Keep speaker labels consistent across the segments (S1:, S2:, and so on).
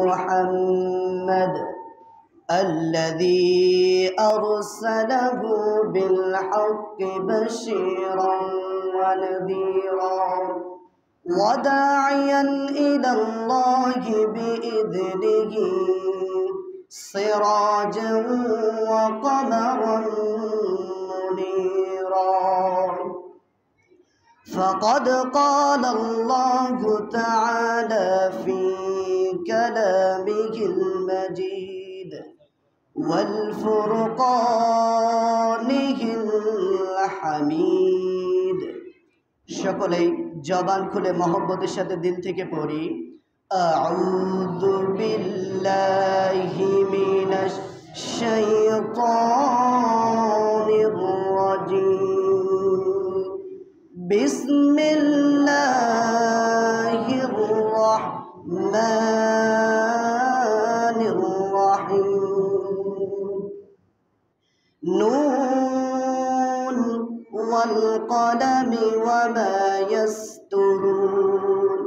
S1: محمد الذي أرسله بالحق بشيرا ونذيرا وداعيا إلى الله بإذنه سراجا وقمرا منيرا فقد قال الله تعالى في كلامه المجيد والفرقانه الحميد সকলেই জবান খুলে মহব্বতের সাথে দিল থেকে পড়ি আউযু বিল্লাহি মিনাশ শাইতানির রাজিম বিসমিল্লাহির রাহমানির রাহিম নুন ওয়াল কলামি ওয়া মা ইয়াসতুরুন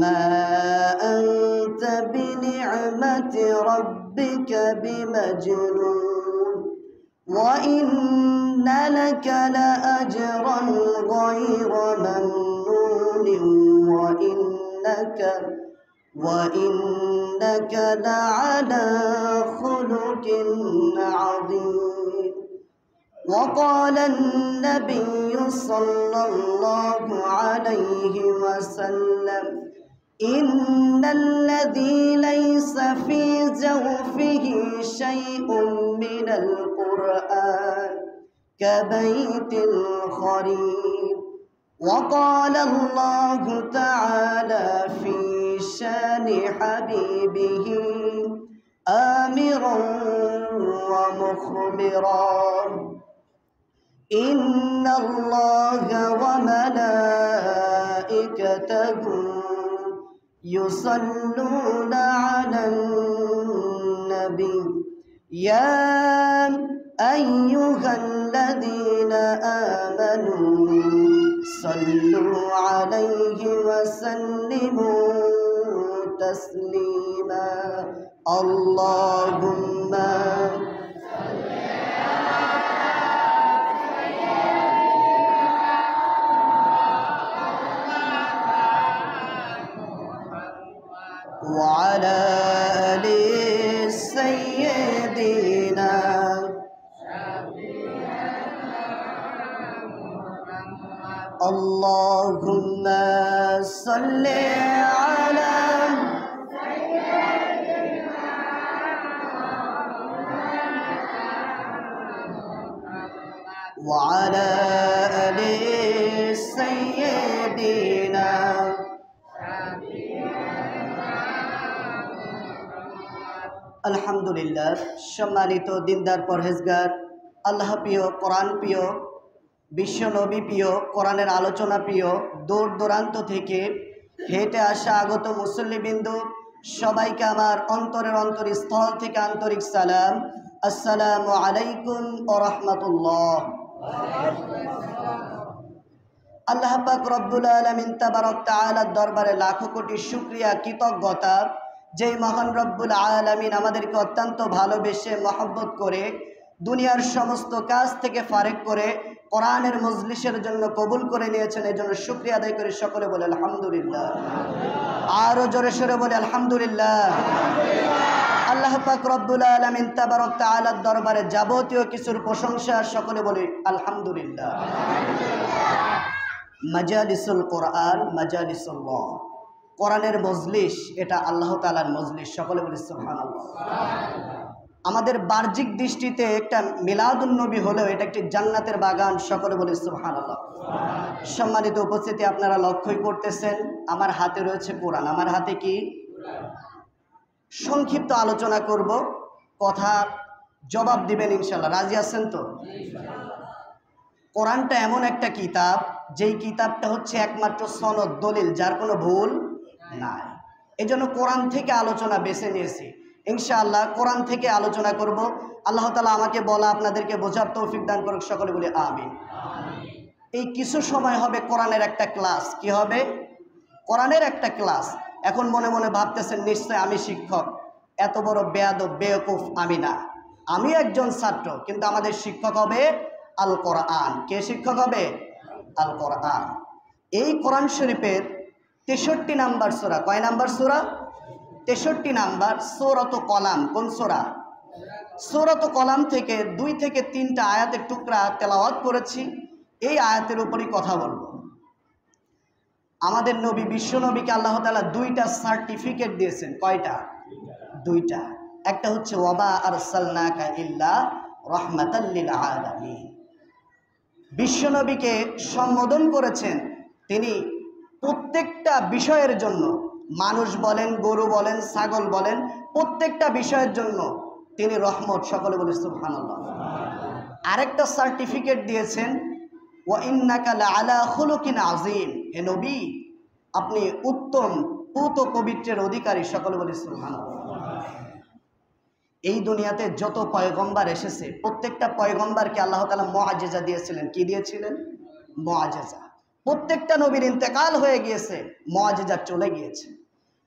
S1: মা আনতা বিনি'মাতি রাব্বিকা বিমাজনুন ওয়া ইন্না লাকা লাআজরান গায়রা মামনুন وإنك لعلى خلق عظيم وقال النبي صلى الله عليه وسلم إن الذي ليس في جوفه شيء من القرآن كبيت الخريف وقال الله تعالى في شان حبيبه آمرا ومخبرا إن الله وملائكته يصلون على النبي يا أيها الذين آمنوا صلوا عليه وسلموا تسليما اللهم وعلى آل سيدنا اللهم صل على وعلى آل سيدنا আলহামদুলিল্লাহ। সম্মানিত দিনদার পরহেজগার, আল্লাহ প্রিয়, কোরআন প্রিয়, বিশ্ব নবী প্রিয়, কোরআনের আলোচনা প্রিয়, দূর দূরান্ত থেকে হেঁটে আসা আগত মুসল্লিবৃন্দু সবাইকে আমার অন্তরের অন্তরস্থল থেকে আন্তরিক সালাম। আসসালামু আলাইকুম ওয়া রাহমাতুল্লাহ। আল্লাহ পাক রব্বুল আলামিন তাবারক তাআলার দরবারে লাখো কোটি শুকরিয়া, কৃতজ্ঞতা, যেই মহান রব্বুল আলামিন আমাদেরকে অত্যন্ত ভালোবেসে মহব্বত করে দুনিয়ার সমস্ত কাজ থেকে ফারেক করে কোরআনের মজলিসের জন্য কবুল করে নিয়েছেন। এই জন্য শুকরিয়া আদায় করে সকলে বলে আলহামদুলিল্লাহ। আরো জোরে সোরে বলে আলহামদুলিল্লাহ। আল্লাহ পাক রব্বুল আলামিন তাবারক তাআলার দরবারে যাবতীয় কিছুর প্রশংসা, সকলে বলে আলহামদুলিল্লাহ। মাজালিসুল কোরআন মাজালিসুল্লাহ, কোরআনের মজলিস এটা আল্লাহ তাআলার মজলিস, সকলে বলে সুবহানাল্লাহ। আমাদের বাহ্যিক দৃষ্টিতে একটা মিলাদুন নবী হলেও এটা একটি জান্নাতের বাগান, সকলে বলে সুবহানাল্লাহ। সম্মানিত উপস্থিতি, আপনারা লক্ষ্যই করতেছেন আমার হাতে রয়েছে কোরআন। আমার হাতে কি? সংক্ষিপ্ত আলোচনা করব, কথা জবাব দিবেন ইনশাআল্লাহ। রাজি আছেন তো? কোরআনটা এমন একটা কিতাব, যেই কিতাবটা হচ্ছে একমাত্র সনদ, দলিল, যার কোনো ভুল নাই। এই জন্য কোরআন থেকে আলোচনা বেছে নিয়েছি। ইনশাআল্লাহ কোরআন থেকে আলোচনা করব। আল্লাহ তাআলা আমাকে বলা, আপনাদেরকে বোঝার তৌফিক দান করুক, সকলে বলি আমিন। এই কিছু সময় হবে কোরআনের একটা ক্লাস। কি হবে? কোরআনের একটা ক্লাস। এখন মনে মনে ভাবতেছেন নিশ্চয় আমি শিক্ষক, এত বড় বেয়াদব বেওকুফ আমি না, আমি একজন ছাত্র, কিন্তু আমাদের শিক্ষক হবে আল কোরআন। কে শিক্ষক হবে? আল কোরআন। এই কোরআন শরীফের 63 নাম্বার সূরা, কয় নাম্বার সূরা? 63 নাম্বার সূরাত কলাম। কোন সূরা? সূরাত কলাম থেকে 2 থেকে 3টা আয়াতের টুকরা তেলাওয়াত করেছি। এই আয়াতের উপরই কথা বলবো। আমাদের নবী বিশ্ব নবীকে আল্লাহ তাআলা 2টা সার্টিফিকেট দিয়েছেন। কয়টা? 2টা। একটা হচ্ছে ওয়ামা আরসালনাকা ইল্লা রাহমাতাল লিল আলামিন। বিশ্ব নবীকে সম্বোধন করেছেন তিনি প্রত্যেকটা বিষয়ের জন্য, মানুষ বলেন, গরু বলেন, ছাগল বলেন, প্রত্যেকটা বিষয়ের জন্য তিনি রহমত। সকলে বলে সুবহানাল্লাহ। আরেকটা সার্টিফিকেট দিয়েছেন ওয়া ইন্নাকা লাআলা খুলুকিন আযীম। হে নবী, আপনি উত্তম পুত পবিত্রের অধিকারী। সকলে বলে সুবহানাল্লাহ। এই দুনিয়াতে যত পয়গম্বর এসেছে প্রত্যেকটা পয়গম্বরকে আল্লাহ তাআলা মুআজিজা দিয়েছিলেন। কি দিয়েছিলেন? মুআজিজা। প্রত্যেকটা নবীর ইন্তেকাল হয়ে গিয়েছে, মুআজিজা চলে গিয়েছে,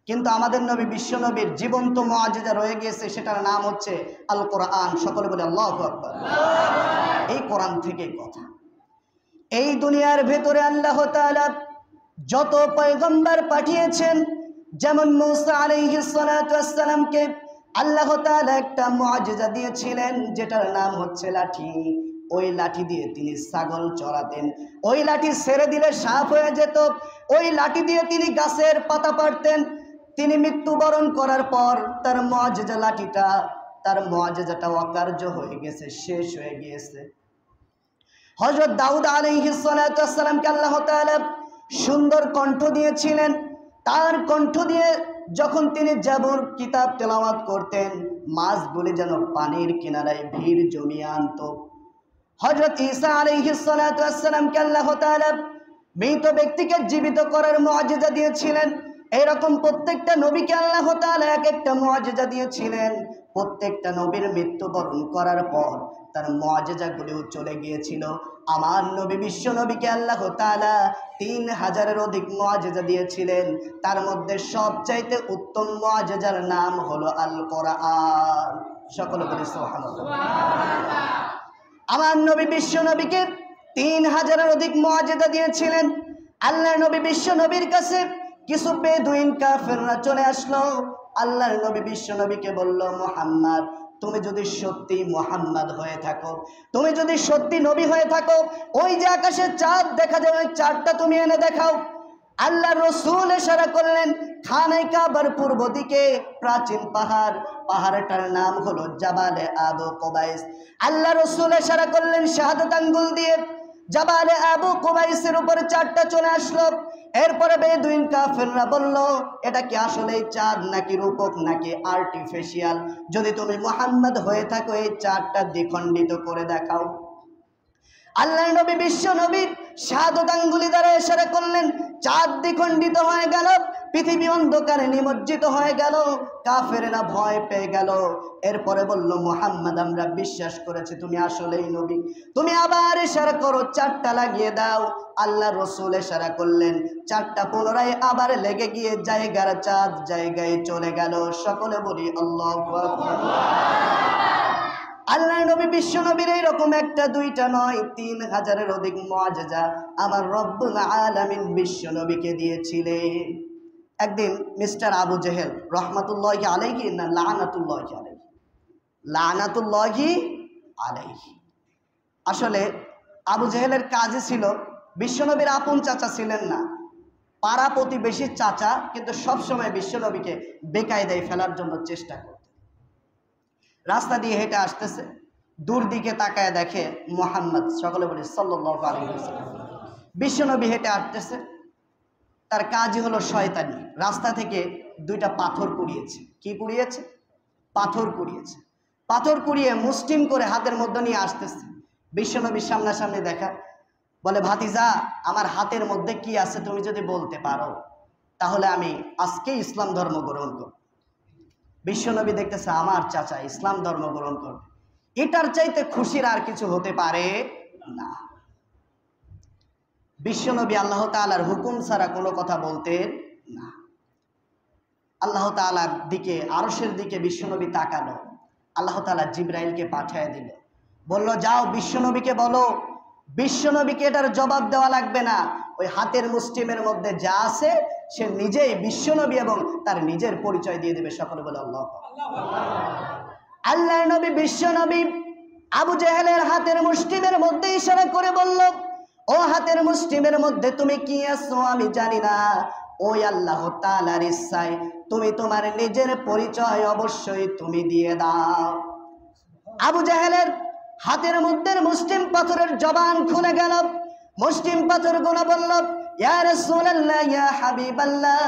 S1: কিন্তু আমাদের নবী বিশ্ব নবীর জীবন্ত মুআজিজা রয়ে গিয়েছে, সেটার নাম হচ্ছে আল কোরআন। সকলে বলে আল্লাহু আকবার। এই কোরআন থেকেই কথা। এই দুনিয়ার ভেতরে আল্লাহ তাআলা যত পয়গম্বর পাঠিয়েছেন, যেমন মূসা আলাইহিস সালাতু ওয়াস সালামকে আল্লাহ তাআলা একটা মুআজিজা দিয়েছিলেন, যেটার নাম হচ্ছে লাঠি। ওই লাঠি দিয়ে তিনি ছাগল চড়াতেন, ওই লাঠি ছেড়ে দিলে সাপ হয়ে যেত, ওই লাঠি দিয়ে তিনি গাছের পাতা পাড়তেন। তিনি মৃত্যুবরণ করার পর তার মুআজিজা লাঠিটা, তার মুআজিজাটা অকার্য হয়ে গেছে, শেষ হয়ে গিয়েছে। হযরত দাউদ আলাইহিস সালাতু ওয়াস সালামকে আল্লাহ তাআলা সুন্দর কণ্ঠ দিয়েছিলেন। তার কণ্ঠ দিয়ে যখন তিনি জাবুর কিতাব তেলাওয়াত করতেন, মাছগুলি যেন পানির কিনারায় ভিড় জমিয়ে আনত। হযরত ঈসা আলাইহিস সালাতু ওয়াস সালামকে আল্লাহ তাআলা মৃত ব্যক্তিকে জীবিত করার মুআজিজা দিয়েছিলেন। এরকম প্রত্যেকটা নবীকে আল্লাহ তাআলা এক একটা মুআজিজা দিয়েছিলেন। প্রত্যেকটা নবীর মৃত্যুবরণ করার পর তার মুআজিজাগুলিও চলে গিয়েছিল। আমার নবী বিশ্ব নবীকে আল্লাহ তাআলা 3000-এর অধিক মুআজিজা দিয়েছিলেন। তার মধ্যে সবচাইতে উত্তম মুআজিজার নাম হলো আল কোরআন। সকলে বলি সুবহানাল্লাহ। আমার নবী বিশ্ব নবীকে 3000-এর অধিক মুআজিজা দিয়েছিলেন। আল্লাহর নবী বিশ্ব নবীর কাছে কিছু বেদুইন কাফেররা চলে আসলো। আল্লাহর নবী বিশ্ব নবীকে বলল, মুহাম্মদ, তুমি যদি সত্যি মুহাম্মদ হয়ে থাকো, তুমি যদি সত্যি নবী হয়ে থাকো, ওই যে আকাশে চাঁদ দেখা যায়, ওই চাঁদটা তুমি এনে দেখাও। আল্লাহর রাসূল ইশারা করলেন খানায়ে কাবার পূর্ব দিকে প্রাচীন পাহাড়, পাহাড়টার নাম হলো জাবালে আবু কুবাইস। আল্লাহর রাসূল ইশারা করলেন শাহাদাত আঙ্গুল দিয়ে, জাবালে আবু কুবাইসের উপরে চাঁদটা চলে আসলো। এরপরে বেদুইন কাফেররা বলল, এটা কি আসলেই চাঁদ নাকি রূপক নাকি আর্টিফিশিয়াল? যদি তুমি মুহাম্মদ হয়ে থাকো, এই চাঁদটা দ্বিখণ্ডিত করে দেখাও। আল্লাহর নবী বিশ্ব নবীর শাহাদাত আঙ্গুলি দ্বারা ইশারা করলেন, চাঁদ দ্বিখণ্ডিত হয়ে গেল, পৃথিবী অন্ধকারে নিমজ্জিত হয়ে গেল, কাফেরেরা ভয় পেয়ে গেল। এরপরে বলল, মুহাম্মদ, আমরা বিশ্বাস করেছি তুমি আসলেই নবী, তুমি আবার ইশারা করো, চাঁদটা লাগিয়ে দাও। আল্লাহর রাসূল ইশারা করলেন, চাঁদটা পুনরায় আবার লেগে গিয়ে জায়গার চাঁদ জায়গায় চলে গেল। সকলে বলি আল্লাহু আকবার। আল্লাহ নবী বিশ্ব নবীর এইরকম একটা দুইটা নয়, 3000-এর অধিক মুআজিজা আমার রব্বুল আলামিন বিশ্ব নবীকে দিয়েছিলেন। একদিন মিস্টার আবু জেহেল রহমাতুল্লাহি আলাইহি না লানাতুল্লাহি আলাইহি, লানাতুল্লাহি আলাইহি, আসলে আবু জেহেলের কাজই ছিল, বিশ্বনবীর আপন চাচা ছিলেন না, পাড়া প্রতিবেশীর চাচা, কিন্তু সবসময় বিশ্বনবীকে বেকায়দায় ফেলার জন্য চেষ্টা করতেন। রাস্তা দিয়ে হেঁটে আসতেছে, দূর দিকে তাকায় দেখে মুহাম্মদ, সকলে বলি সাল্লাল্লাহু আলাইহি ওয়াসাল্লাম। বিশ্বনবী হেঁটে আসতেছে, তার কাজই হলো শয়তানি। রাস্তা থেকে দুইটা পাথর কুড়িয়েছে। কি কুড়িয়েছে? পাথর কুড়িয়েছে। পাথর কুড়িয়ে মুষ্টিম করে হাতের মধ্যে নিয়ে আসতেছে। বিশ্বনবীর সামনাসামনি দেখা, বলে, ভাতিজা, আমার হাতের মধ্যে কি আছে তুমি যদি বলতে পারো, তাহলে আমি আজকে ইসলাম ধর্ম গ্রহণ করব। বিশ্বনবী দেখতেছে আমার চাচা ইসলাম ধর্ম গ্রহণ করবে, এটার চাইতে খুশির আর কিছু হতে পারে না। বিশ্বনবী আল্লাহ তাআলার হুকুম ছাড়া কোনো কথা বলতেন না। আল্লাহ তাআলার দিকে, আরশের দিকে বিশ্বনবী তাকালো। আল্লাহ তাআলা জিবরাইলকে পাঠিয়ে দিল, বলল যাও বিশ্বনবীকে বলো, বিশ্বনবীকে এটার জবাব দেওয়া লাগবে না, ওই হাতের মুষ্টিমের মধ্যে যা আছে সে নিজেই বিশ্বনবী এবং তার নিজের পরিচয় দিয়ে দেবে। সকলে বলে আল্লাহ। আল্লাহর নবী বিশ্বনবী আবু জেহেলের হাতের মুষ্টিমের মধ্যে ইশারা করে বলল, ও হাতের মুষ্টিমের মধ্যে তুমি কি আছো আমি জানি না, ওই আল্লাহ তাআলার ইচ্ছায় তুমি তোমার নিজের পরিচয় অবশ্যই তুমি দিয়ে দাও। আবু জেহেলের হাতের মধ্যে মুষ্টিম পাথরের জবান খুলে গেল। মুষ্টিম পাথরগুলো বলল, ইয়া রাসূলুল্লাহ, ইয়া হাবিবাল্লাহ,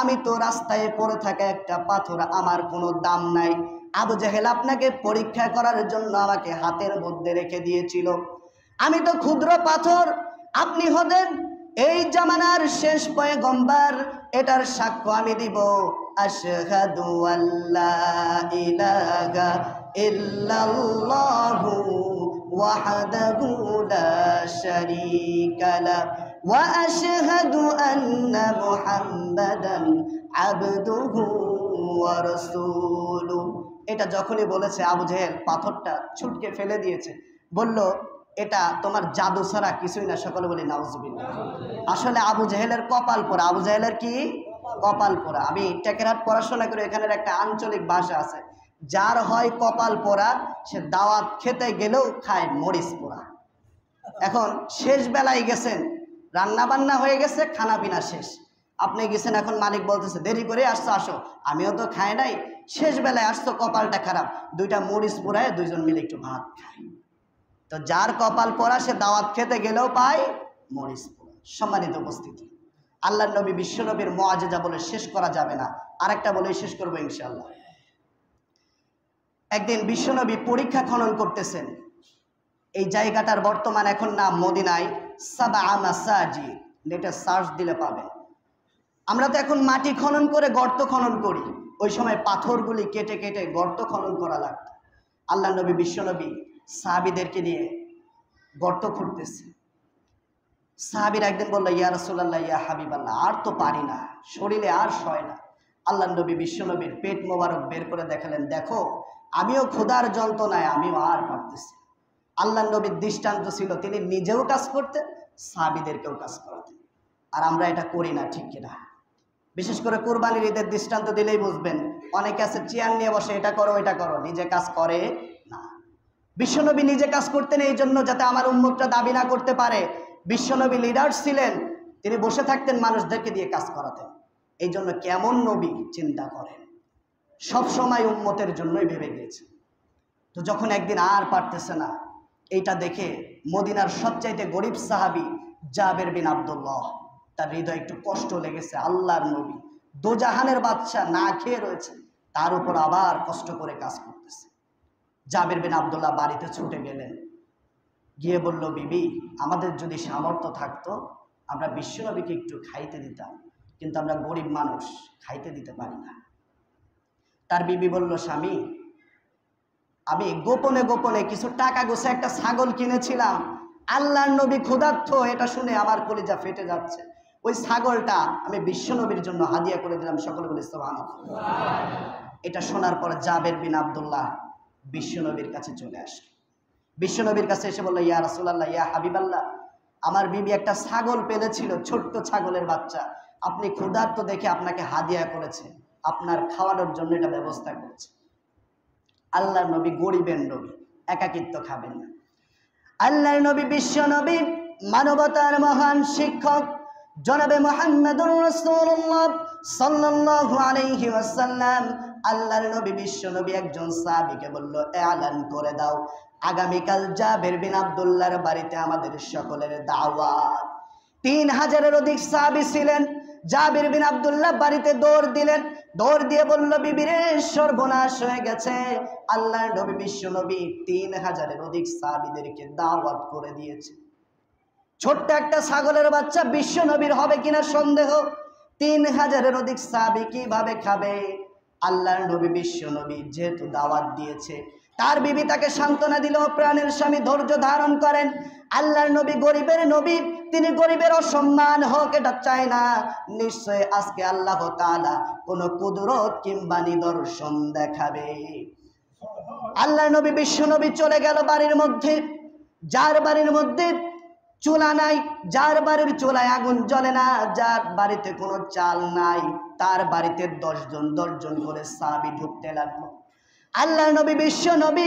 S1: আমি তো রাস্তায় পড়ে থাকা একটা পাথর, আমার কোনো দাম নাই। আবু জেহেল আপনাকে পরীক্ষা করার জন্য আমাকে হাতের মধ্যে রেখে দিয়েছিল, আমি তো ক্ষুদ্র পাথর, আপনি হতেন এই জামানার শেষ পয়গম্বর, এটার সাক্ষ্য আমি দিব। আশহাদু আল্লা ইলাহা ইল্লাল্লাহু ওয়াহদাহু লা শারীকা লাহু ওয়া আশহাদু আন্না মুহাম্মাদান আবদুহু ওয়া রাসূলুহু। এটা যখনই বলেছে আবু জেহেল পাথরটা ছুটকে ফেলে দিয়েছে, বলল এটা তোমার জাদু ছাড়া কিছুই না। সকলে বলি নাউজুবিল্লাহ। আসলে আবু জেহেলের কপাল পোড়া। আবু জেহেলের কি কপাল পোড়া। আমি টেকেরহাট পড়াশোনা করে, এখানের একটা আঞ্চলিক ভাষা আছে, যার হয় কপাল পোড়া সে দাওয়াত খেতে গেলেও খায় মরিচ পোড়া। এখন শেষ বেলায় গেছেন, রান্না বান্না হয়ে গেছে, খানা পিনা শেষ, আপনি গেছেন, এখন মালিক বলতেছে দেরি করে আসছো, আসো, আমিও তো খাই নাই, শেষ বেলায় আসছো, কপালটা খারাপ, দুইটা মরিচ পোড়ায় দুইজন মিলে একটু ভাত খায়। তো যার কপাল পোড়া সে দাওয়াত খেতে গেলেও পায় মরিচ পোড়া। সম্মানিত উপস্থিতি, আল্লাহর নবী বিশ্বনবীর মুআজিজা বলে শেষ করা যাবে না, আরেকটা বলে শেষ করবো ইনশাআল্লাহ। একদিন বিশ্বনবী পরীক্ষা খনন করতেছেন। এই জায়গাটার বর্তমান এখন নাম মদিনায় সাবআ মাসাজিদ, নেটে সার্চ দিলে পাবেন। আমরা তো এখন মাটি খনন করে গর্ত খনন করি, ওই সময় পাথরগুলি কেটে কেটে গর্ত খনন করা লাগতো। আল্লাহর নবী বিশ্বনবী সাহাবীদেরকে নিয়ে গর্ত খুঁড়তেছে। সাহাবীরা একদিন বলল, ইয়া রাসূলুল্লাহ, ইয়া হাবিবাল্লাহ, আর তো পারি না, শরীরে আর সয় না। আল্লাহর নবী বিশ্বনবীর পেট মোবারক বের করে দেখালেন, দেখো আমিও ক্ষুধার যন্ত্রণায়, আমিও আর পারতেছি। আল্লাহর নবীর দৃষ্টান্ত ছিল তিনি নিজেও কাজ করতেন, সাহাবীদেরকেও কাজ করাতেন। আর আমরা এটা করি না, ঠিক কিনা? বিশেষ করে কুরবানির ঈদের দৃষ্টান্ত দিলেই বুঝবেন। অনেকে আছে চেয়ার নিয়ে বসে, এটা করো এটা করো, নিজে কাজ করে না। বিশ্বনবী নিজে কাজ করতেন এই জন্য যাতে আমার উম্মতটা দাবি না করতে পারে বিশ্বনবী লিডার ছিলেন, তিনি বসে থাকতেন, মানুষদেরকে দিয়ে কাজ করাতেন। এই জন্য কেমন নবী চিন্তা করেন, সব সময় উম্মতের জন্যই ভেবে গিয়েছে। তো যখন একদিন আর পারতেছে না, এইটা দেখে মদিনার সবচাইতে গরিব সাহাবী জাবের বিন আব্দুল্লাহ, তার হৃদয়ে একটু কষ্ট লেগেছে। আল্লাহর নবী দোজাহানের বাদশা, না খেয়ে রয়েছে, তার উপর আবার কষ্ট করে কাজ করতেছে। জাবের বিন আব্দুল্লাহ বাড়িতে ছুটে গেলেন, গিয়ে বলল, বিবি, আমাদের যদি সামর্থ্য থাকতো আমরা বিশ্বনবীকে একটু খাইতে দিতাম, কিন্তু আমরা গরিব মানুষ, খাইতে দিতে পারি না। তার বিবি বলল, স্বামী, আমি গোপনে গোপনে কিছু টাকা গোছে একটা ছাগল কিনেছিলাম, আল্লাহর নবী ক্ষুধার্ত, এটা শুনে আমার কলিজা ফেটে যাচ্ছে, ওই ছাগলটা আমি বিশ্বনবীর জন্য হাদিয়া করে দিলাম। সকলে বলে সুবহানাল্লাহ। এটা শোনার পর জাবের বিন আব্দুল্লাহ বিশ্বনবীর কাছে চলে আসে। বিশ্বনবীর কাছে এসে বলল, ইয়া রাসূলুল্লাহ, ইয়া হাবিবাল্লাহ, আমার বিবি একটা ছাগল পেলেছিল, ছোট্ট ছাগলের বাচ্চা, আপনি ক্ষুধার্ত দেখে আপনাকে হাদিয়া করেছে, আপনার খাওয়ানোর জন্য এটা ব্যবস্থা করেছে। আল্লাহর নবী গরিবের নবী, একাকিত্ব খাবেন না। আল্লাহর নবী বিশ্বনবী মানবতার মহান শিক্ষক জনাবে মুহাম্মদুর রাসূলুল্লাহ সাল্লাল্লাহু আলাইহি ওয়াসাল্লাম, আল্লাহর নবী বিশ্বনবী একজন সাহাবীকে বলল, এলান করে দাও, আগামীকাল জাবের বিন আব্দুল্লাহর বাড়িতে আমাদের সকলের দাওয়াত। 3000-এর অধিক সাহাবী ছিলেন। জাবের বিন আব্দুল্লাহ বাড়িতে দৌড় দিলেন, দৌড় দিয়ে বলল, বিবিরে, সর্বনাশ হয়ে গেছে, আল্লাহর নবী বিশ্বনবী 3000-এর অধিক সাহাবীদেরকে দাওয়াত করে দিয়েছে। ছোট্ট একটা ছাগলের বাচ্চা বিশ্বনবীর হবে কিনা সন্দেহ, 3000-এর অধিক সাহাবী কিভাবে খাবে? আল্লাহর নবী বিশ্বনবী যেহেতু দাওয়াত দিয়েছে, তার বিবি তাকে সান্ত্বনা দিল, প্রাণের স্বামী ধৈর্য ধারণ করেন। আল্লাহর নবী গরিবের নবী, তিনি গরিবের অসম্মান হোক এটা চায় না। নিশ্চয় আজকে আল্লাহ তাআলা কোন কুদরত কিংবা নিদর্শন দেখাবে। আল্লাহর নবী বিশ্ব নবী চলে গেল বাড়ির মধ্যে। যার বাড়ির মধ্যে চুলা নাই, যার বাড়ির চুলায় আগুন জ্বলে না, যার বাড়িতে কোনো চাল নাই, তার বাড়িতে 10 জন করে সাহাবী ঢুকতে লাগলো। আল্লাহর নবী বিশ্ব নবী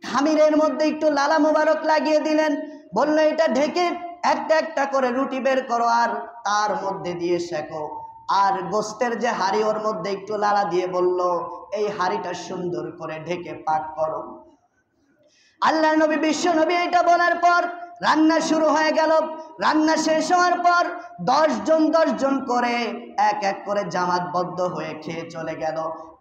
S1: খামিরের মধ্যে একটু লালা মুবারক লাগিয়ে দিলেন, বলল এটা ঢেকে একটা একটা করে রুটি বের করো আর তার মধ্যে দিয়ে সেকো। আর গোস্তের যে হাড়ি ওর মধ্যে একটু লালা দিয়ে বলল এই হাড়িটা সুন্দর করে ঢেকে পাক করো। আল্লাহর নবী বিশ্ব নবী এটা বলার পর রান্না শুরু হয়ে গেল। রান্না শেষ হওয়ার পর 10 জন করে এক এক করে জামাতবদ্ধ হয়ে খেয়ে চলে গেল।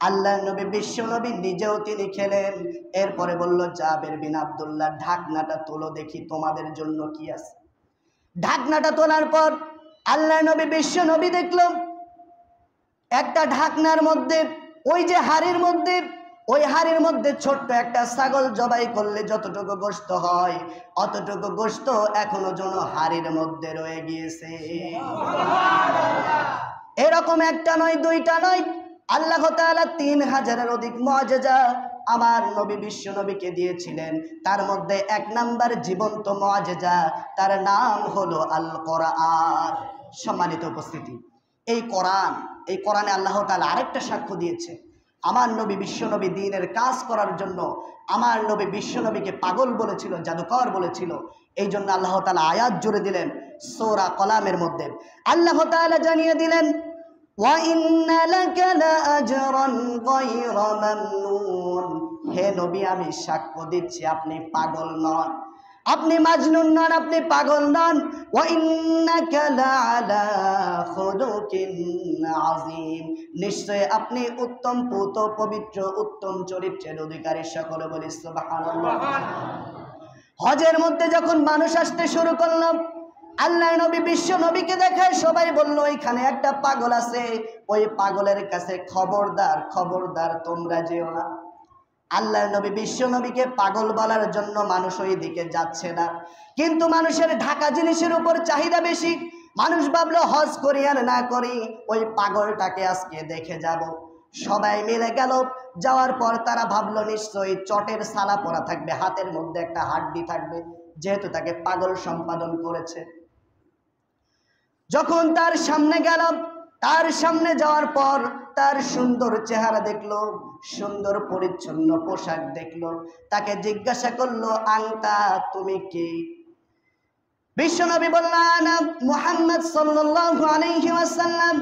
S1: আল্লাহর নবী বিশ্ব নবী নিজেও তিনি খেলেন। এরপরে বলল জাবের বিন আব্দুল্লাহ, ঢাকনাটা তোলো দেখি তোমাদের জন্য কি আছে। ঢাকনাটা তোলার পর আল্লাহর নবী বিশ্ব নবী দেখল একটা ঢাকনার মধ্যে ওই যে হাড়ির মধ্যে, ওই হাড়ির মধ্যে ছোট্ট একটা ছাগল জবাই করলে যতটুকু গোশত হয় অতটুকু গোশত এখনো যেন হাড়ির মধ্যে রয়ে গিয়েছে। এরকম একটা নয়, দুইটা নয়, আল্লাহ তাআলা 3000-এর অধিক মুআজিজা আমার নবী বিশ্ব নবীকে দিয়েছিলেন। তার মধ্যে 1 নাম্বার জীবন্ত মুআজিজা, তার নাম হলো আল কোরআন। সম্মানিত উপস্থিতি, এই কোরআনে আল্লাহ তাআলা আরেকটা সাক্ষ্য দিয়েছে। আমার নবী বিশ্ব নবী দ্বীনের কাজ করার জন্য আমার নবী বিশ্ব নবীকে পাগল বলেছিল, জাদুকর বলেছিল। এই জন্য আল্লাহ তাআলা আয়াত জুড়ে দিলেন সূরা কলামের মধ্যে। আল্লাহ তাআলা জানিয়ে দিলেন ওয়া ইন্না লাকা লাআজরান গায়রা মামনুন। হে নবী আমি সাক্ষ্য দিচ্ছি আপনি পাগল নন, আপনি মাজনুন নন, আপনি পাগল নন। ওয়া ইন্নাকা লাআলা খুলুকিন আযীম। নিশ্চয় আপনি উত্তম পুত পবিত্র উত্তম চরিত্রের অধিকারী। সকলে বলি সুবহানাল্লাহ। হজের মধ্যে যখন মানুষ আসতে শুরু করলো, আল্লাহ নবী বিশ্ব নবীকে দেখায় সবাই বলল এখানে একটা পাগল আছে, ওই পাগলের কাছে খবরদার খবরদার তোমরা যেও না। আল্লাহর নবী বিশ্ব নবীকে পাগল বলার জন্য মানুষ ওই দিকে যাচ্ছে না। কিন্তু মানুষের ঢাকা জিনিসের উপর চাহিদা বেশি। মানুষ ভাবলো হজ করি আর না করি ওই পাগলটাকে আজকে দেখে যাব। সবাই মিলে গেল। যাওয়ার পর তারা ভাবলো নিশ্চয়ই চটের সালা পরা থাকবে, হাতের মধ্যে একটা হাড্ডি থাকবে, যেহেতু তাকে পাগল সম্পাদন করেছে। যখন তার সামনে গেল, তার সামনে যাওয়ার পর তার সুন্দর চেহারা দেখলো, সুন্দর পরিচ্ছন্ন পোশাক দেখলো। তাকে জিজ্ঞাসা করলো আনতা, তুমি কে? বিশ্বনবী বললেন আনা মুহাম্মদ সাল্লাল্লাহু আলাইহি ওয়াসাল্লাম।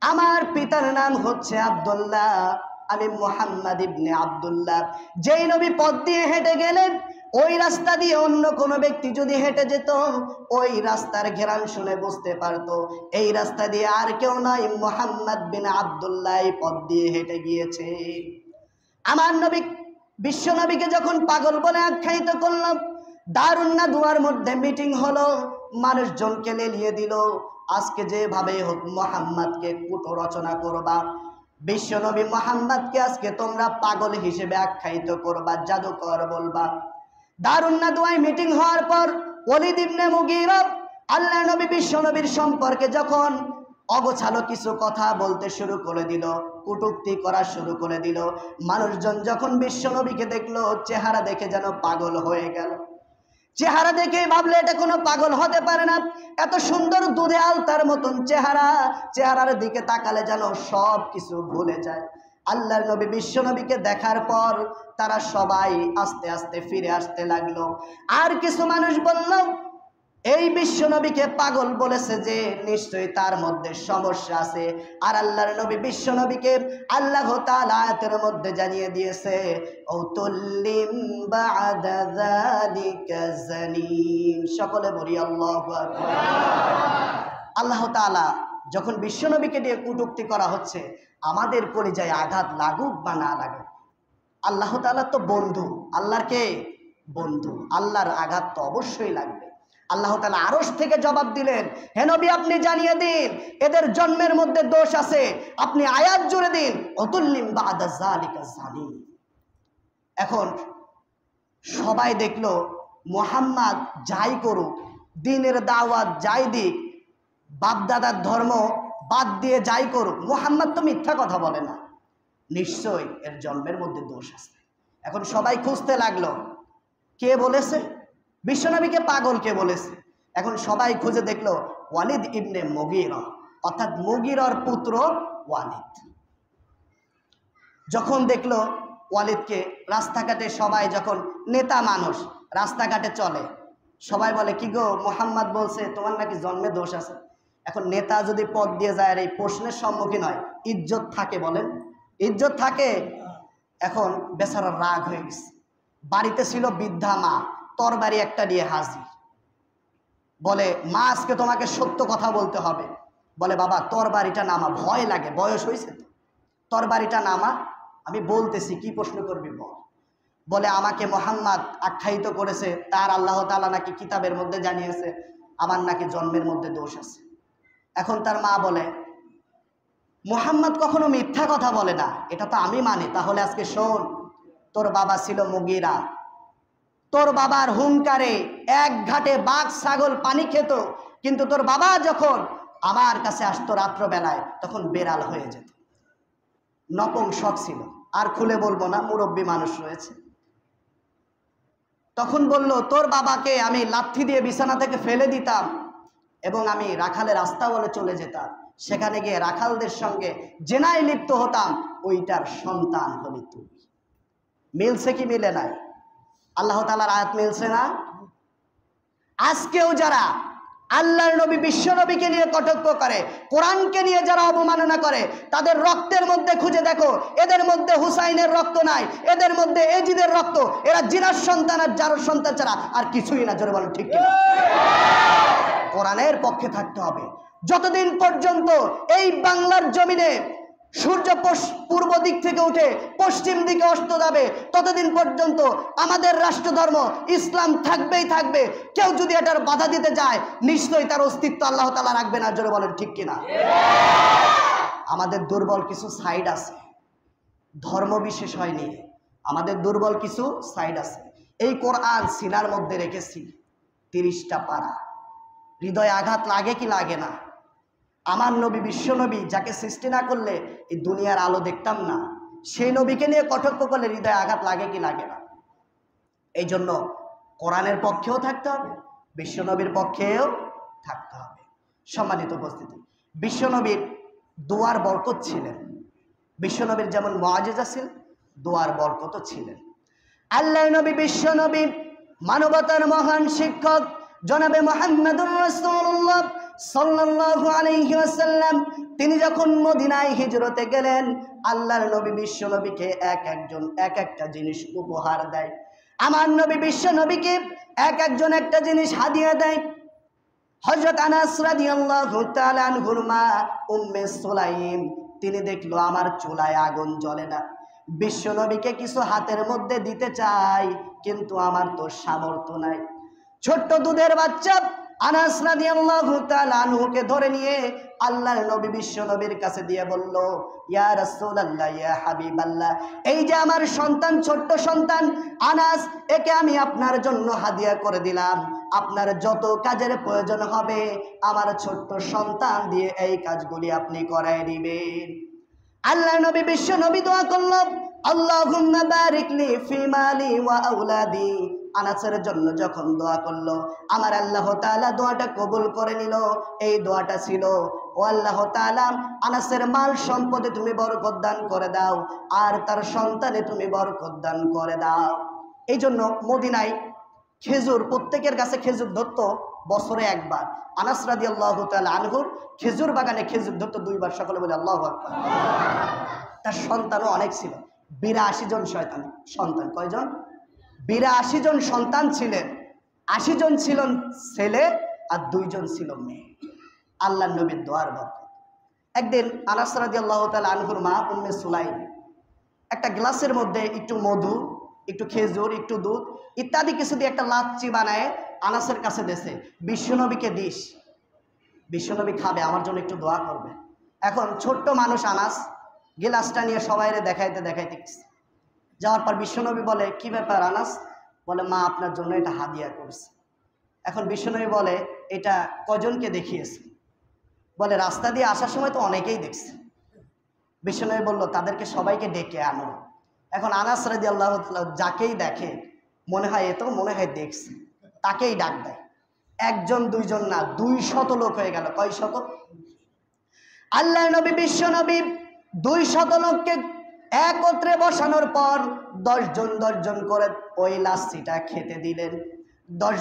S1: আমার পিতার নাম হচ্ছে আব্দুল্লাহ, আমি মুহাম্মদ ইবনে আব্দুল্লাহ। যেই নবী পথ দিয়ে হেঁটে গেলেন ওই রাস্তা দিয়ে অন্য কোনো ব্যক্তি যদি হেঁটে যেত ওই রাস্তার ঘেরান শুনে বুঝতে পারতো এই রাস্তা দিয়ে আর কেউ নয়, মুহাম্মদ বিন আব্দুল্লাহ পথ দিয়ে হেঁটে গিয়েছে। আমার নবী বিশ্ব নবীকে যখন পাগল বলে আখ্যায়িত করলাম, দারুন নাদওয়ার মধ্যে মিটিং হলো, মানুষজনকে লেলিয়ে দিল আজকে যেভাবে হোক মুহাম্মদকে কুট রচনা করবা, বিশ্ব নবী মুহাম্মদকে আজকে তোমরা পাগল হিসেবে আখ্যায়িত করবা, জাদুকর বলবা। দারুন নাদওয়ায় মিটিং হওয়ার পর ওলীদ ইবনে মুগীরা আল্লাহ নবী বিশ্ব নবীর সম্পর্কে যখন অগোছালো কিছু কথা বলতে শুরু করে দিল, কটূক্তি করা শুরু করে দিল, মানুষজন যখন বিশ্ব নবীকে দেখলো চেহারা দেখে যেন পাগল হয়ে গেল। চেহারা দেখে ভাবলে এটা কোনো পাগল হতে পারে না, এত সুন্দর দুধে আলতার মতন চেহারা, চেহারার দিকে তাকালে যেন সব কিছু ভুলে যায়। আল্লাহর নবী বিশ্ব নবীকে দেখার পর তারা সবাই আস্তে আস্তে ফিরে আসতে লাগলো। আর কিছু মানুষ বলল এই বিশ্ব নবীকে পাগল বলেছে যে নিশ্চয়ই তার মধ্যে সমস্যা আছে। আর আল্লাহর নবী বিশ্ব নবীকে আল্লাহ তাআলা আয়াতের মধ্যে জানিয়ে দিয়েছে উতুল্লিম বা'দা যালিকা জানিম। সকলে বলি আল্লাহু আকবার। আল্লাহ তাআলা যখন বিশ্ব নবীকে দিয়ে কটূক্তি করা হচ্ছে, আমাদের কলিজায় আঘাত লাগুক বা না লাগুক, আল্লাহ তাআলা তো বন্ধু। আল্লাহর কে? বন্ধু। আল্লাহর আঘাত তো অবশ্যই লাগবে। আল্লাহ তাআলা আরশ থেকে জবাব দিলেন, হে নবী আপনি জানিয়ে দিন এদের জন্মের মধ্যে দোষ আছে, আপনি আয়াত জুড়ে দিন উতুল্লিম বা'দা যালিকা জানিম। এখন সবাই দেখলো মুহাম্মদ যাই করুক, দ্বীনের দাওয়াত যাই দিক, বাপদাদার ধর্ম বাদ দিয়ে যাই করুক, মুহাম্মদ তো মিথ্যা কথা বলে না, নিশ্চয়ই এর জন্মের মধ্যে দোষ আছে। এখন সবাই খুঁজতে লাগলো কে বলেছে, বিশ্বনবীকে পাগল কে বলেছে। এখন সবাই খুঁজে দেখলো ওয়ালিদ ইবনে মুগীরা, অর্থাৎ মুগীরার পুত্র ওয়ালিদ। যখন দেখলো ওয়ালিদকে রাস্তাঘাটে, সবাই যখন নেতা মানুষ রাস্তাঘাটে চলে, সবাই বলে কি গো, মুহাম্মদ বলছে তোমার নাকি জন্মে দোষ আছে। এখন নেতা যদি পথ দিয়ে যায় আর এই প্রশ্নের সম্মুখীন হয়, ইজ্জত থাকে? বলেন, ইজ্জত থাকে? এখন বেচারার রাগ হয়ে গেছে। বাড়িতে ছিল বৃদ্ধা মা, তরবারি একটা নিয়ে হাজির। বলে মা, আজকে তোমাকে সত্য কথা বলতে হবে। বলে বাবা তরবারিটা নামা, ভয় লাগে, বয়স হয়েছে তো, তরবারিটা নামা, আমি বলতেছি, কি প্রশ্ন করবি বল। বলে আমাকে মুহাম্মদ আখ্যায়িত করেছে, তার আল্লাহ তাআলা নাকি কিতাবের মধ্যে জানিয়েছে আমার নাকি জন্মের মধ্যে দোষ আছে। এখন তার মা বলে মুহাম্মদ কখনো মিথ্যা কথা বলে না, এটা তো আমি মানি। তাহলে আজকে শোন, তোর বাবা ছিল মুগীরা, তোর বাবার হুঙ্কারে এক ঘাটে বাঘ ছাগল পানি খেত, কিন্তু তোর বাবা যখন আমার কাছে আসতো রাত্রবেলায় তখন বেড়াল হয়ে যেত, নপুংসক ছিল। আর খুলে বলবো না, মুরব্বী মানুষ রয়েছে। তখন বলল তোর বাবাকে আমি লাথি দিয়ে বিছানা থেকে ফেলে দিতাম এবং আমি রাখালের রাস্তা বলে চলে যেতাম, সেখানে গিয়ে রাখালদের সঙ্গে জেনায় লিপ্ত হতাম, ওইটার সন্তান হলি তুই। মিলছে কি মিলে নাই? আল্লাহ তাআলার আয়াত মিলছে না? আজকেও যারা আল্লাহর নবী বিশ্ব নবীকে নিয়ে কটাক্ষ করে, কোরআনকে নিয়ে যারা অবমাননা করে, তাদের রক্তের মধ্যে খুঁজে দেখো, এদের মধ্যে হুসাইনের রক্ত নাই, এদের মধ্যে এজিদের রক্ত। এরা জিনার সন্তান আর জারুর সন্তান ছাড়া আর কিছুই না। জোরে বলেন ঠিক কিনা? কোরআনের পক্ষে থাকতে হবে। যতদিন পর্যন্ত এই বাংলার জমিনে সূর্য পূর্ব দিক থেকে উঠে পশ্চিম দিকে অস্ত যাবে, ততদিন পর্যন্ত আমাদের রাষ্ট্রধর্ম ইসলাম থাকবেই থাকবে। কেউ যদি এটার বাধা দিতে যায়, নিশ্চয়ই তার অস্তিত্ব আল্লাহ তাআলা রাখবে না। জোরে বলেন ঠিক কিনা? আমাদের দুর্বল কিছু সাইড আছে, ধর্ম বিশেষ হয়নি, আমাদের দুর্বল কিছু সাইড আছে। এই কোরআন সিনার মধ্যে রেখেছি 30টা পারা। হৃদয়ে আঘাত লাগে কি লাগে না? আমার নবী বিশ্ব নবী, যাকে সৃষ্টি না করলে এই দুনিয়ার আলো দেখতাম না, সেই নবীকে নিয়ে কটাক্ষ করলে হৃদয়ে আঘাত লাগে কি লাগে না? এই জন্য কোরআনের পক্ষেও থাকতে হবে, বিশ্ব নবীর পক্ষেও থাকতে হবে। সম্মানিত উপস্থিতি, বিশ্ব নবীর দোয়ার বরকত ছিলেন। বিশ্ব নবীর যেমন মুআজিজা ছিল, দোয়ার বরকতও ছিলেন। আল্লাহর নবী বিশ্ব নবী, মানবতার মহান শিক্ষক জনাবে মুহাম্মদুর রাসূলুল্লাহ সাল্লাল্লাহু আলাইহি ওয়াসাল্লাম, তিনি যখন মদিনায় হিজরতে গেলেন, আল্লাহর নবী বিশ্ব নবীকে একজন এক একটা জিনিস উপহার দেয়। আমার নবী বিশ্ব নবীকে একজন একটা জিনিস হাদিয়া দেয়। হযরত আনাস রাদিয়াল্লাহু তাআলা আনহুর মা উম্মে সুলাইম, তিনি দেখলো আমার চুলায় আগুন জ্বলে না, বিশ্ব নবীকে কিছু হাতের মধ্যে দিতে চাই, কিন্তু আমার তো সামর্থ্য নাই। ছোট্ট দুধের বাচ্চা আনাস রাদিয়াল্লাহু তাআলা আনহুকে ধরে নিয়ে আল্লাহর নবী বিশ্ব নবীর কাছে দিয়ে বলল, ইয়া রাসূলুল্লাহ, ইয়া হাবিবাল্লাহ, এই যে আমার সন্তান, ছোট্ট সন্তান আনাস, একে আমি আপনার জন্য হাদিয়া করে দিলাম। আপনার যত কাজের প্রয়োজন হবে আমার ছোট্ট সন্তান দিয়ে এই কাজগুলি আপনি করায় দিবেন। আল্লাহর নবী বিশ্ব নবী দোয়া করল, আল্লাহুম্মা বারিক লি ফি মালি ওয়া আওলাদি। আনাসের জন্য যখন দোয়া করলো, আমার আল্লাহ তাআলা দোয়াটা কবুল করে নিল। এই দোয়াটা ছিল, ও আল্লাহ তাআলা, আনাসের মাল সম্পদে তুমি বরকত দান করে দাও, আর তার সন্তানে তুমি বরকত দান করে দাও। এই জন্য মদিনায় খেজুর, প্রত্যেকের কাছে খেজুর ধরতো বছরে একবার। আনাস রাদিয়াল্লাহু তাআলা আনহুর খেজুর বাগানে খেজুর ধরতো 2 বার। সকলে বলে আল্লাহু আকবার। তার সন্তানও অনেক ছিল, 82 জন সন্তান। কয়জন? 82 জন সন্তান ছিলেন। 80 জন ছিলেন ছেলে আর 2 জন ছিল মেয়ে। আল্লাহর নবীর দোয়ার বরকত। একদিন আনাস রাদিয়াল্লাহু তাআলা আনহুর মা উম্মে সুলাইম একটা গ্লাসের মধ্যে একটু মধু, একটু খেজুর, একটু দুধ ইত্যাদি কিছু দিয়ে একটা লাচ্ছি বানায় আনাসের কাছে দেশে, বিশ্বনবীকে দিস, বিশ্বনবী খাবে, আমার জন্য একটু দোয়া করবে। এখন ছোট্ট মানুষ আনাস গিলাসটা নিয়ে সবাইরে দেখাইতে দেখাইতে যাওয়ার পর বিশ্বনবী বলে, কি ব্যাপার আনাস? বলে, মা আপনার জন্য এটা হাদিয়া করছে। এখন বিশ্বনবী বলে, এটা কজনকে দেখিয়েছে? বলে, রাস্তা দিয়ে আসার সময় তো অনেকেই দেখছে। বিশ্বনবী বলল, তাদেরকে সবাইকে ডেকে আনো। এখন আনাস রাদিয়াল্লাহু তাআলা যাকেই দেখে মনে হয় এ তো মনে হয় দেখছে, তাকেই ডাক দেয়। একজন দুইজন না, 200 লোক হয়ে গেল। কয় শত? আল্লাহ নবী বিশ্বনবী 200 লোককে একত্রে বসানোর পর 10 জন করে ওই লাচ্ছিটা খেতে দিলেন। 10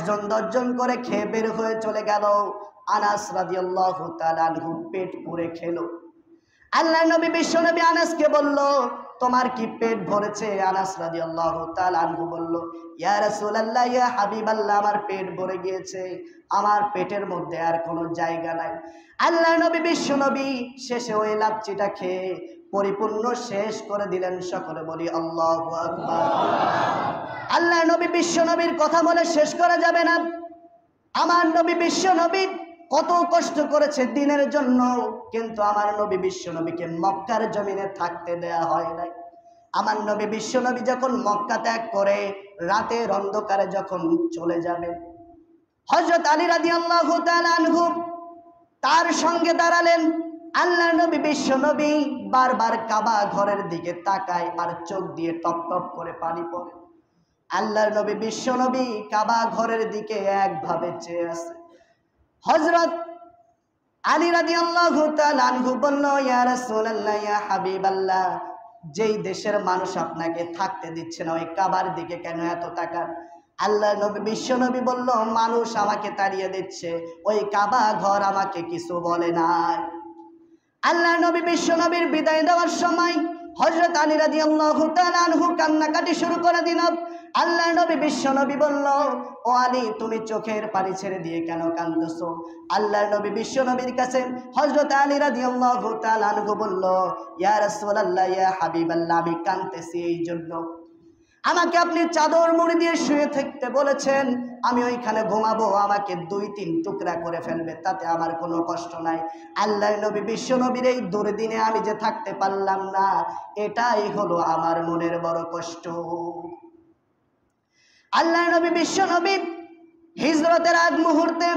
S1: জন করে খেয়ে বের হয়ে চলে গেল। আনাস রাদিয়াল্লাহু তাআলা আনহু পেট পুরে খেলো। আল্লাহ নবী বিশ্বনবী আনাসকে বলল, তোমার কি পেট ভরেছে? আনাস রাদিয়াল্লাহু তাআলা আনহু বলল, ইয়া রাসূলুল্লাহ, ইয়া হাবিবাল্লাহ, আমার পেট ভরে গিয়েছে, আমার পেটের মধ্যে আর কোনো জায়গা নাই। আল্লাহ নবী বিশ্বনবী শেষে ওই লাচ্ছিটা খেয়ে পরিপূর্ণ শেষ করে দিলেন। সকলে বলি আল্লাহু আকবার। আল্লাহ নবী বিশ্বনবীর কথা বলে শেষ করা যাবে না। আমার নবী বিশ্বনবী কত কষ্ট করেছে দিনের জন্য, কিন্তু আমার নবী বিশ্বনবীকে মক্কার জমিনে থাকতে দেয়া হয় নাই। আমার নবী বিশ্বনবী যখন মক্কা ত্যাগ করে রাতের অন্ধকারে যখন চলে যাবে, হযরত আলী রাদিয়াল্লাহু তাআলা আনহু তার সঙ্গে দাঁড়ালেন। আল্লাহ নবী বিশ্বনবী বারবার কাবা ঘরের দিকে তাকায় আর চোখ দিয়ে টপ টপ করে পানি পড়ে। আল্লাহর নবী বিশ্বনবী কাবা ঘরের দিকে একভাবে চেয়ে আছে। হযরত আলী রাদিয়াল্লাহু তাআলা আনহু বলল, ইয়া রাসূলুল্লাহ, ইয়া হাবিবাল্লাহ, যেই দেশের মানুষ আপনাকে থাকতে দিচ্ছে না ওই কাবার দিকে কেন এত তাকান? আল্লাহ নবী বিশ্বনবী বলল, মানুষ আমাকে তাড়িয়ে দিচ্ছে, ওই কাবা ঘর আমাকে কিছু বলে নাই। আল্লাহ নবী বিশ্বনবীর বিদায় দেওয়ার সময় হযরত আলী রাদিয়াল্লাহু তাআলা আনহু কান্নাকাটি শুরু করে দিল। আল্লাহ নবী বিশ্বনবী বলল, ও আলী, তুমি চোখের পানি ছেড়ে দিয়ে কেন কাঁদছো? আল্লাহ নবী বিশ্বনবীর কাছে হযরত আলী রাদিয়াল্লাহু তাআলা আনহু বলল, ইয়া রাসূলুল্লাহ, ইয়া হাবিবাল্লাহ, আমি কাঁদতেছি এই জন্য, আমাকে আপনি চাদর মুড়ি দিয়ে শুয়ে থাকতে বলেছেন, আমি ওইখানে ঘুমাবো, আমাকে 2-3 টুকরা করে ফেলবে, তাতে আমার কোনো কষ্ট নাই। আল্লাহ নবী বিশ্বনবীর এই দুর্দিনে আমি যে থাকতে পারলাম না, এটাই হলো আমার মনের বড় কষ্ট। আল্লাহ নবী বিশ্বনবী হিজরতের আগ মুহূর্তে,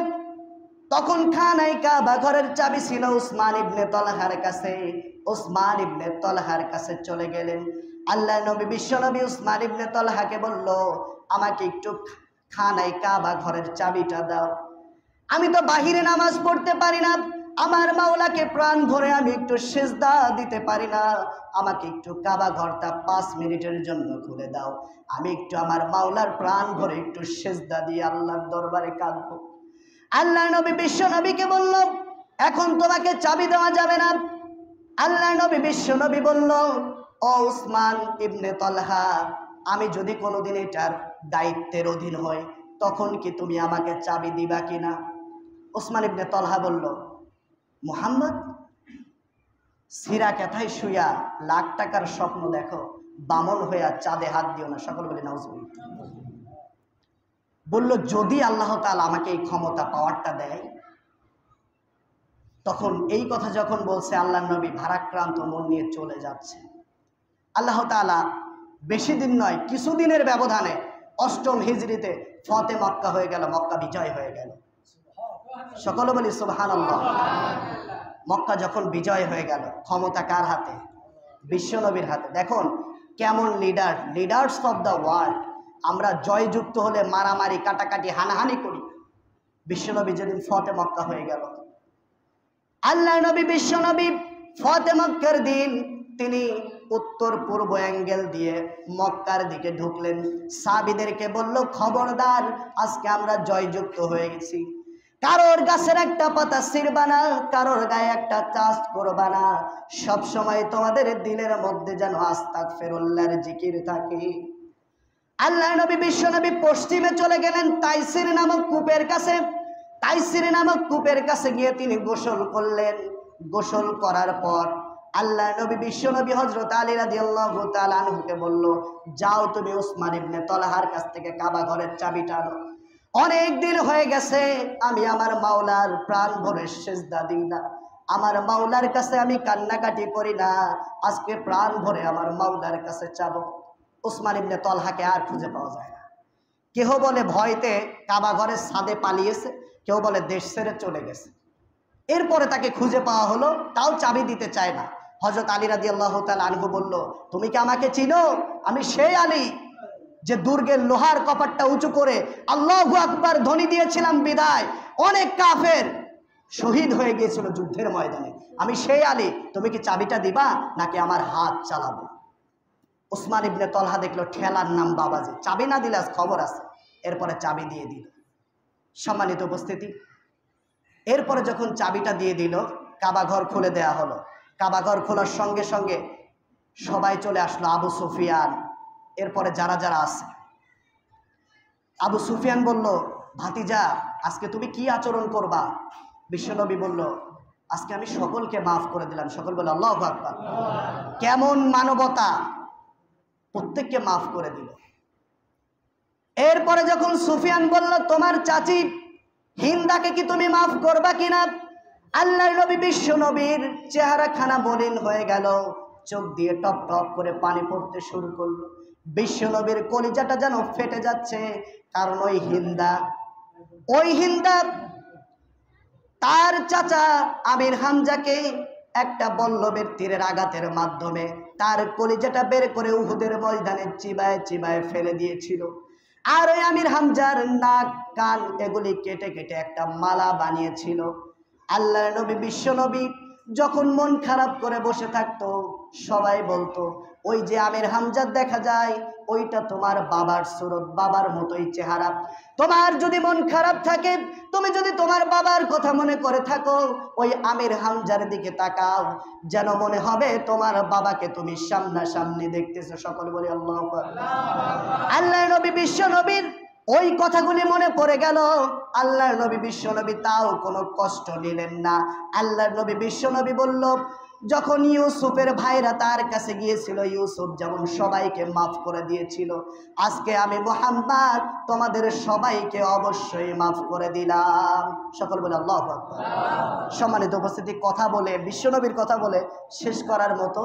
S1: তখন খানায় কাবা ঘরের চাবি ছিল উসমান ইবনে তালহার কাছে। উসমান ইবনে তালহার কাছে চলে গেলেন। আল্লাহ নবী বিশ্বনবী উসমান ইবনে তালহাকে বলল, আমাকে একটু খানায় কাবা ঘরের চাবিটা দাও, আমি তো বাহিরে নামাজ পড়তে পারি না, আমার মাওলাকে প্রাণ ভরে আমি একটু সিজদা দিতে পারি না, আমাকে একটু কাবা ঘরটা 5 মিনিটের জন্য খুলে দাও, আমি একটু আমার মাওলার প্রাণ ভরে একটু সিজদা দিয়ে আল্লাহর দরবারে কাঁদবো। আল্লাহ নবী বিশ্বনবীকে বলল, এখন তোমাকে চাবি দেওয়া যাবে না। আল্লাহ নবী বিশ্বনবী বলল, ও উসমান ইবনে তালহা, আমি যদি কোনোদিন এটার দায়িত্বের অধীন হই, তখন কি তুমি আমাকে চাবি দিবা কিনা? উসমান ইবনে তালহা বলল, মুহাম্মদ, সিরা কেথায় শুয়া লাখ টাকার স্বপ্ন দেখো, বামন হইয়া চাঁদে হাত দিও না। সকল বলে নাউজুবিল্লাহ। বলল, যদি আল্লাহ তাআলা আমাকে এই ক্ষমতা পাওয়ারটা দেয়। তখন এই কথা যখন বলছে, আল্লাহ নবী ভারাক্রান্ত মন নিয়ে চলে যাচ্ছে। আল্লাহ তাআলা বেশি দিন নয়, কিছুদিনের ব্যবধানে 8ম হিজরিতে ফতে মক্কা হয়ে গেল, মক্কা বিজয় হয়ে গেল। সকলে বলি সুবহানাল্লাহ। মক্কা যখন বিজয় হয়ে গেল, ক্ষমতা কার হাতে? বিশ্বনবীর হাতে। দেখুন কেমন লিডার্স অফ দ্য ওয়ার্ল্ড। আমরা জয়যুক্ত হলে মারামারি, কাটাকাটি, হানাহানি করি। বিশ্বনবী যেদিন ফতে মক্কা হয়ে গেল, আল্লাহ নবী বিশ্বনবী ফতে মক্কার দিন তিনি উত্তর পূর্ব অ্যাঙ্গেল দিয়ে মক্কার দিকে ঢুকলেন। সাহাবীদেরকে বলল, খবরদার, আজকে আমরা জয়যুক্ত হয়ে গেছি, কারোর গাছের একটা পাতা ছিঁড়বা না, কারোর গায়ে একটা চাষ করবা না, সব সময় তোমাদের দিলের মধ্যে যেন আস্তাগফিরুল্লাহর জিকির থাকে। আল্লাহ নবী বিশ্বনবী পশ্চিমে চলে গেলেন তাইসির নামক কূপের কাছে। তাইসির নামক কূপের কাছে গিয়ে তিনি গোসল করলেন। গোসল করার পর আল্লাহ নবী বিশ্বনবী হযরত আলী রাদিয়াল্লাহু তাআলা আনহুকে বলল, যাও তুমি উসমান ইবনে তালহার কাছ থেকে কাবা ঘরের চাবিটা আনো। অনেক দিন হয়ে গেছে আমি আমার মাওলার প্রাণ ভরে সিজদা দিই না, আমার মাওলার কাছে আমি কান্নাকাটি করি না, আজকে প্রাণ ভরে আমার মাওলার কাছে চাবো। ওসমান ইবনে তলহাকে আর খুঁজে পাওয়া যায় না। কেহ বলে ভয়তে কাবা ঘরের ছাদে পালিয়েছে, কেউ বলে দেশ ছেড়ে চলে গেছে। এরপরে তাকে খুঁজে পাওয়া হলো, তাও চাবি দিতে চায় না। হযরত আলী রাদিয়াল্লাহু তাআলা আনহু বলল, তুমি কি আমাকে চিনো? আমি সেই আলী যে দুর্গের লোহার কপাটটা উঁচু করে আল্লাহু আকবার ধ্বনি দিয়েছিলাম, বিদায় অনেক কাফের শহীদ হয়ে গিয়েছিল যুদ্ধের ময়দানে। আমি সেই আলী, তুমি কি চাবিটা দিবা নাকি আমার হাত চালাবো? ওসমান ইবনে তলহা দেখলো ঠেলার নাম বাবাজি, চাবি না দিলে আজ খবর আছে। এরপরে চাবি দিয়ে দিল। সম্মানিত উপস্থিতি, এরপরে যখন চাবিটা দিয়ে দিল, কাবা ঘর খুলে দেয়া হলো। কাবা ঘর খোলার সঙ্গে সঙ্গে সবাই চলে আসলো, আবু সুফিয়ান, এরপরে যারা যারা আছে। আবু সুফিয়ান বলল, ভাতিজা আজকে তুমি কি আচরণ করবা? বিশ্বনবী বলল, আজকে আমি সকলকে মাফ করে দিলাম। সকল বলে আল্লাহু আকবার। কেমন মানবতা, প্রত্যেককে মাফ করে দিল। এরপরে যখন সুফিয়ান বলল, তোমার চাচি হিন্দাকে কি তুমি মাফ করবা কিনা? আল্লাহর নবী বিশ্বনবীর চেহারা খানা মলিন হয়ে গেল, চোখ দিয়ে টপ টপ করে পানি পড়তে শুরু করলো। বিশ্বনবীর কলিজাটা যেন ফেটে যাচ্ছে, কারণ ওই হিন্দা তার চাচা আমির হামজাকে একটা বল্লভের তীরের আঘাতের মাধ্যমে তার কলিজাটা বের করে উহুদের ময়দানে চিবায় চিবায় ফেলে দিয়েছিল। আর ওই আমির হামজার নাক কান এগুলি কেটে কেটে একটা মালা বানিয়েছিল। আল্লাহর নবী বিশ্বনবী যখন মন খারাপ করে বসে থাকতো, সবাই বলতো, ওই যে আমির হামজার দেখা যায় ওইটা তোমার বাবার সুরত, বাবার মতোই চেহারা। তোমার যদি মন খারাপ থাকে, তুমি যদি তোমার বাবার কথা মনে করে থাকো, ওই আমির হামজার দিকে তাকাও, যেন মনে হবে তোমার বাবাকে তুমি সামনাসামনি দেখতেছো। সকল বলি আল্লাহু আকবার। আল্লাহর নবী বিশ্বনবীর ওই কথাগুলি মনে পড়ে গেল। আল্লাহর নবী বিশ্বনবী তাও কোনো কষ্ট নিলেন না। আল্লাহর নবী বিশ্বনবী বলল, যখন ইউসুফের ভাইরা তার কাছে গিয়েছিল, ইউসুফ যেমন সবাইকে মাফ করে দিয়েছিল, আজকে আমি মুহাম্মদ তোমাদের সবাইকে অবশ্যই মাফ করে দিলাম। সকল বলে আল্লাহু আকবার। সম্মানিত উপস্থিতি, কথা বলে বিশ্বনবীর কথা বলে শেষ করার মতো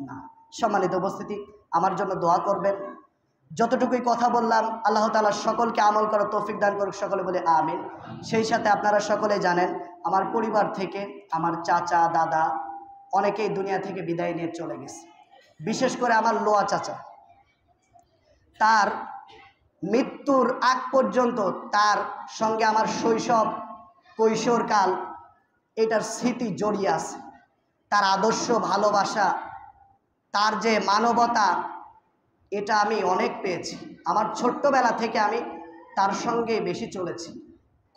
S1: না। সম্মানিত উপস্থিতি, আমার জন্য দোয়া করবেন। যতটুকুই কথা বললাম, আল্লাহ তাআলা সকলকে আমল করার তৌফিক দান করুক। সকলে বলে আমিন। সেই সাথে আপনারা সকলে জানেন, আমার পরিবার থেকে আমার চাচা দাদা অনেকেই দুনিয়া থেকে বিদায় নিয়ে চলে গেছে। বিশেষ করে আমার লোয়া চাচা, তার মৃত্যুর আগ পর্যন্ত তার সঙ্গে আমার শৈশব কৈশোরকাল এটার স্মৃতি জড়িয়ে আছে। তার আদর্শ, ভালোবাসা, তার যে মানবতা, এটা আমি অনেক পেয়েছি। আমার ছোট্টবেলা থেকে আমি তার সঙ্গে বেশি চলেছি।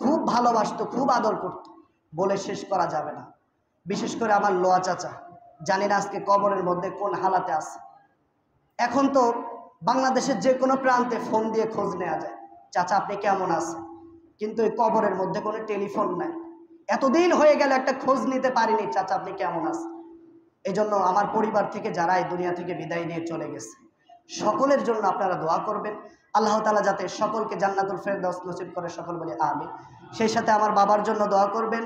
S1: খুব ভালোবাসতো, খুব আদর করত, বলে শেষ করা যাবে না। বিশেষ করে আমার লোয়া চাচা, জানি না আজকে কবরের মধ্যে কোন হালাতে আছে। এখন তো বাংলাদেশের যে কোনো প্রান্তে ফোন দিয়ে খোঁজ নেওয়া যায়, চাচা আপনি কেমন আছেন, কিন্তু এই কবরের মধ্যে কোনো টেলিফোন নাই। এতদিন হয়ে গেল একটা খোঁজ নিতে পারিনি, চাচা আপনি কেমন আছেন। এই জন্য আমার পরিবার থেকে যারা এই দুনিয়া থেকে বিদায় নিয়ে চলে গেছে, সকলের জন্য আপনারা দোয়া করবেন, আল্লাহ তাআলা যাতে সকলকে জান্নাতুল ফেরদাউস নসিব করে। সকল বলে আমিন। সেই সাথে আমার বাবার জন্য দোয়া করবেন।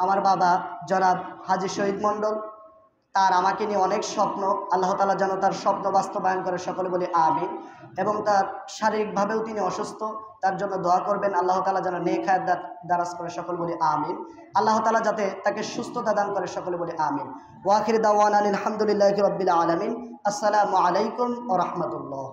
S1: আমার বাবা জনাব হাজী শহীদ মণ্ডল, তার আমাকে নিয়ে অনেক স্বপ্ন, আল্লাহ তাআলা যেন তার স্বপ্ন বাস্তবায়ন করে। সকলে বলি আমিন। এবং তার শারীরিকভাবেও তিনি অসুস্থ, তার জন্য দোয়া করবেন, আল্লাহ তাআলা যেন নেক হায়াত দারাজ করে। সকল বলি আমিন। আল্লাহ তাআলা যাতে তাকে সুস্থতা দান করে। সকলে বলি আমিন। ওয়া আখির দাওয়ানা আলহামদুলিল্লাহি রাব্বিল আলামিন। আসসালামু আলাইকুম ওয়া রাহমাতুল্লাহ।